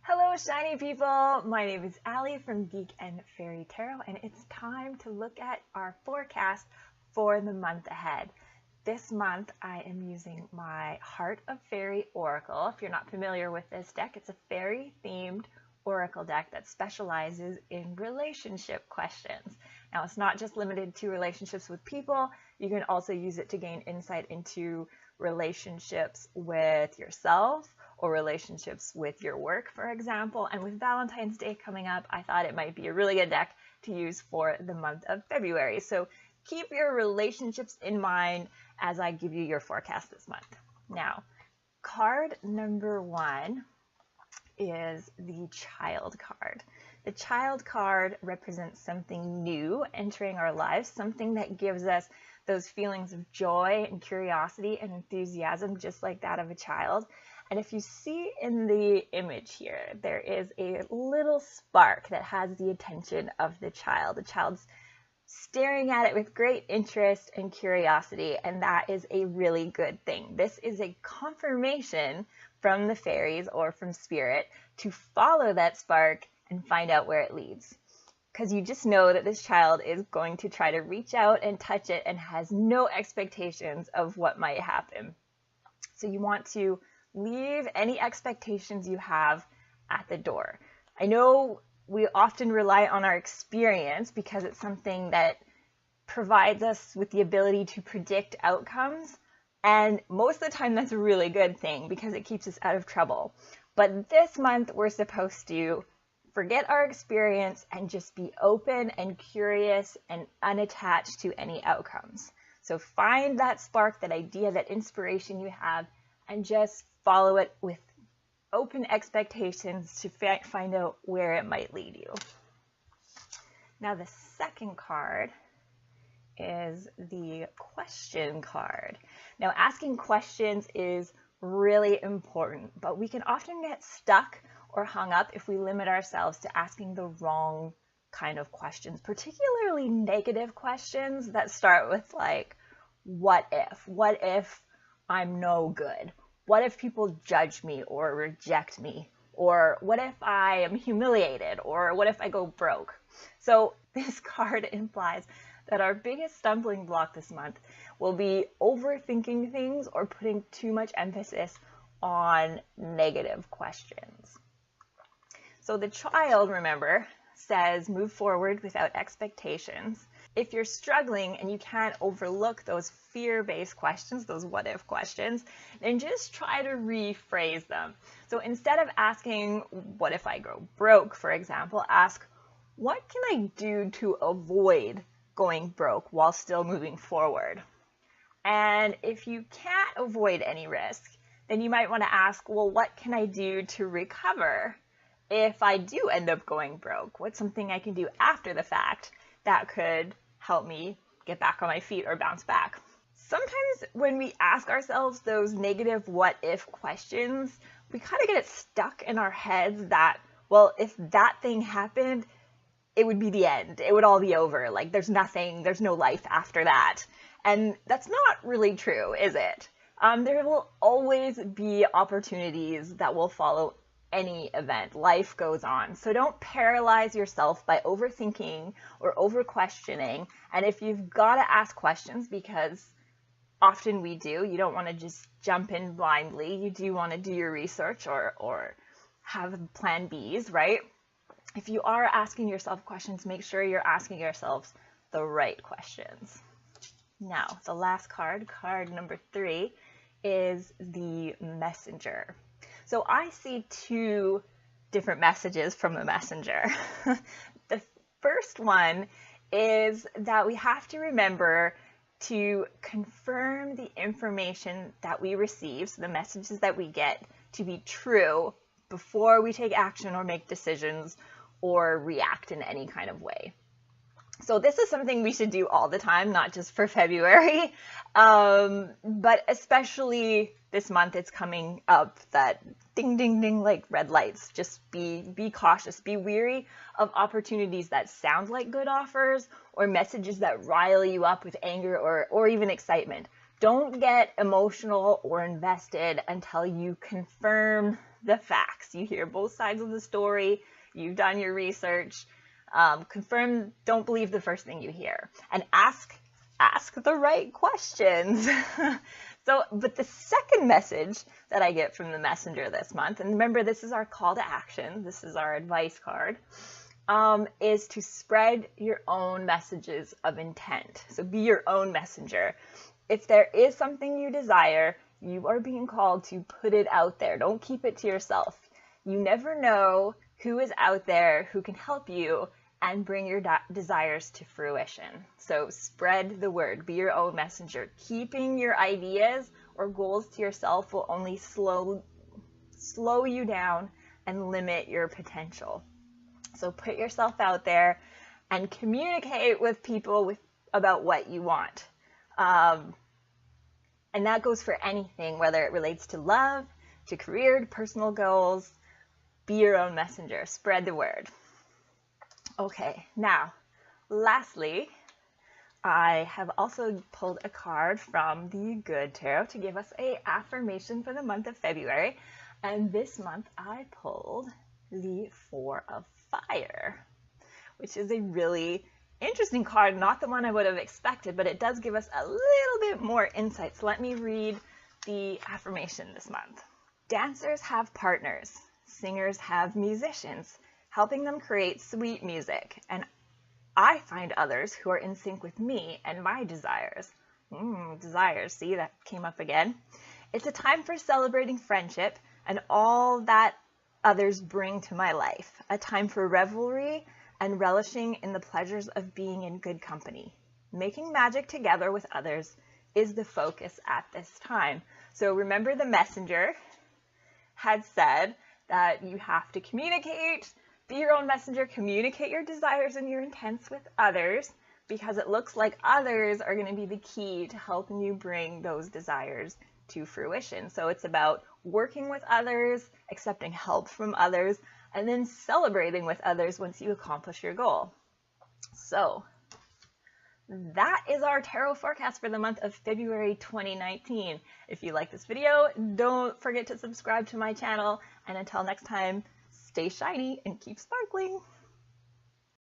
Hello, shiny people! My name is Allie from Geek and Faerie Tarot, and it's time to look at our forecast for the month ahead. This month, I am using my Heart of Faerie Oracle. If you're not familiar with this deck, it's a fairy-themed oracle deck that specializes in relationship questions. Now, it's not just limited to relationships with people. You can also use it to gain insight into relationships with yourself or relationships with your work, for example. And with Valentine's Day coming up, I thought it might be a really good deck to use for the month of February. So keep your relationships in mind as I give you your forecast this month. Now, card number one is the Child card. The Child card represents something new entering our lives, something that gives us those feelings of joy and curiosity and enthusiasm, just like that of a child. And if you see in the image here, there is a little spark that has the attention of the child. The child's staring at it with great interest and curiosity, and that is a really good thing. This is a confirmation from the fairies or from spirit to follow that spark and find out where it leads. Because you just know that this child is going to try to reach out and touch it and has no expectations of what might happen. So you want to leave any expectations you have at the door. I know we often rely on our experience because it's something that provides us with the ability to predict outcomes. And most of the time that's a really good thing because it keeps us out of trouble. But this month we're supposed to forget our experience and just be open and curious and unattached to any outcomes. So find that spark, that idea, that inspiration you have, and just follow it with open expectations to find out where it might lead you. Now the second card is the Question card. Now asking questions is really important, but we can often get stuck or hung up if we limit ourselves to asking the wrong kind of questions, particularly negative questions that start with like, what if? What if I'm no good? What if people judge me or reject me? Or what if I am humiliated? Or what if I go broke? So this card implies that our biggest stumbling block this month will be overthinking things or putting too much emphasis on negative questions. So the Child, remember, says move forward without expectations. If you're struggling and you can't overlook those fear-based questions, those what-if questions, then just try to rephrase them. So instead of asking, what if I go broke, for example, ask, what can I do to avoid going broke while still moving forward? And if you can't avoid any risk, then you might want to ask, well, what can I do to recover if I do end up going broke? What's something I can do after the fact that could help me get back on my feet or bounce back? Sometimes when we ask ourselves those negative what if questions, we kind of get stuck in our heads that, well, if that thing happened, it would be the end. It would all be over. Like there's nothing, there's no life after that. And that's not really true, is it? There will always be opportunities that will follow any event. Life goes on. So don't paralyze yourself by overthinking or over questioning. And if you've got to ask questions, because often we do, you don't want to just jump in blindly. You do want to do your research or have plan Bs, right? If you are asking yourself questions, make sure you're asking yourselves the right questions. Now, the last card, card number 3, is the Messenger. So I see 2 different messages from the Messenger. The first one is that we have to remember to confirm the information that we receive, so the messages that we get, to be true before we take action or make decisions or react in any kind of way. So this is something we should do all the time, not just for February, but especially this month. It's coming up that ding, ding, ding, like red lights. Just be cautious, be wary of opportunities that sound like good offers or messages that rile you up with anger or even excitement. Don't get emotional or invested until you confirm the facts. You hear both sides of the story. You've done your research. Confirm, don't believe the first thing you hear. And ask the right questions. But the second message that I get from the messenger this month, and remember, this is our call to action, this is our advice card, is to spread your own messages of intent. So be your own messenger. If there is something you desire, you are being called to put it out there. Don't keep it to yourself. You never know who is out there who can help you and bring your desires to fruition. So spread the word, be your own messenger. Keeping your ideas or goals to yourself will only slow you down and limit your potential. So put yourself out there and communicate with people about what you want. And that goes for anything, whether it relates to love, to career, to personal goals. Be your own messenger, spread the word. Okay, now, lastly, I have also pulled a card from the Good Tarot to give us an affirmation for the month of February. And this month I pulled the Four of Fire, which is a really interesting card, not the one I would have expected, but it does give us a little bit more insight. So let me read the affirmation this month. Dancers have partners, singers have musicians, helping them create sweet music, and I find others who are in sync with me and my desires. Desires, see, that came up again. It's a time for celebrating friendship and all that others bring to my life, a time for revelry and relishing in the pleasures of being in good company. Making magic together with others is the focus at this time. So remember, the messenger had said that you have to communicate, be your own messenger, communicate your desires and your intents with others, because it looks like others are going to be the key to helping you bring those desires to fruition. So it's about working with others, accepting help from others, and then celebrating with others once you accomplish your goal. So that is our tarot forecast for the month of February 2019. If you like this video, don't forget to subscribe to my channel, and until next time, stay shiny and keep sparkling.